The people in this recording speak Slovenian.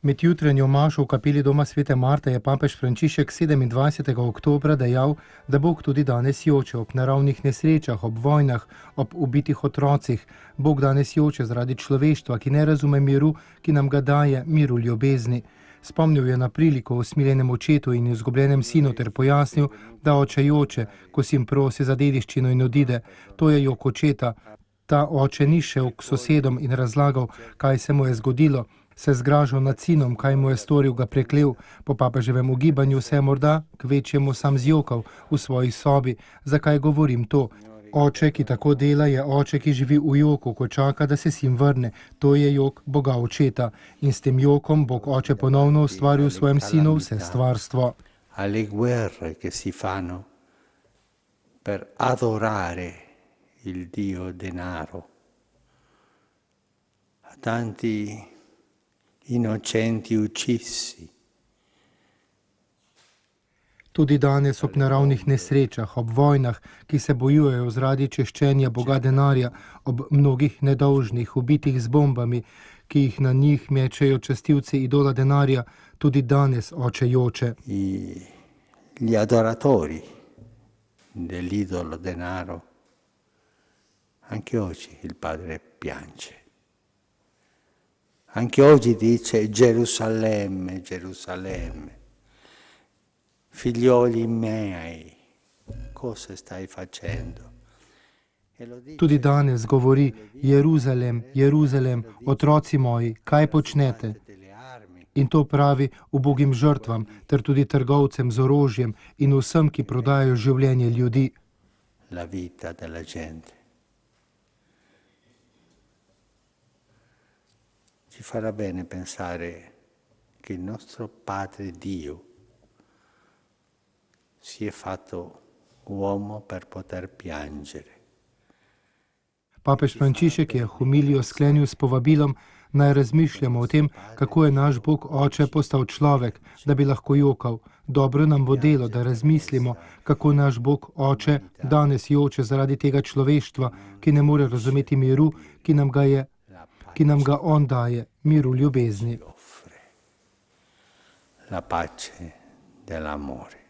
Med jutranjo mašo v kapeli doma svete Marte je papež Frančišek 27. oktobra dejal, da Bog tudi danes joče ob naravnih nesrečah, ob vojnah, ob ubitih otrocih. Bog danes joče zaradi človeštva, ki ne razume miru, ki nam ga daje, miru ljubezni. Spomnil je na priliko o usmiljenem očetu in izgubljenem sinu ter pojasnil, da oče joče, ko sin prosi za dediščino in odide. To je jok očeta. Ta oče ni šel k sosedom in razlagal, kaj se mu je zgodilo, se zgražal nad sinom, kaj mu je storil, ga preklel. Po papeževem ugibanju se je morda kvečjemu sam zjokal v svoji sobi. Zakaj govorim to? Oče, ki tako dela, je oče, ki živi v joku, ko čaka, da se sin vrne. To je jok Boga očeta. In s tem jokom Bog oče ponovno ustvaril v svojem sinu vse stvarstvo. Alle guerre che si fanno per adorare il Dio denaro. A tanti innocenti uccisi. Tudi danes ob naravnih nesrečah, ob vojnah, ki se bojujejo zaradi češčenja Boga denarja, ob mnogih nedolžnih, ubitih z bombami, ki jih na njih mečejo častilci idola denarja, tudi danes oče joče. Gli adoratori dell'idolo denaro, anche oggi il Padre piange. Anche oggi dice Gerusalemme, Gerusalemme, figlioli miei, cosa stai facendo? Tudi danes govori Jeruzalem, Jeruzalem, otroci moji, kaj počnete? In to pravi ubogim žrtvam, ter tudi trgovcem z orožjem in vsem, ki prodajajo življenje ljudi. La vita della gente. Ci farà bene pensare che il nostro Padre Dio si è fatto uomo per poter piangere. Papež Frančišek je homilijo sklenil s povabilom, naj razmišljamo o tem, kako je naš Bog oče postal človek, da bi lahko jokal. Dobro nam bo delo, da razmislimo, kako naš Bog oče danes joče zaradi tega človeštva, ki ne more razumeti miru, ki nam ga on daje, miru ljubezni. La pace dell'amore.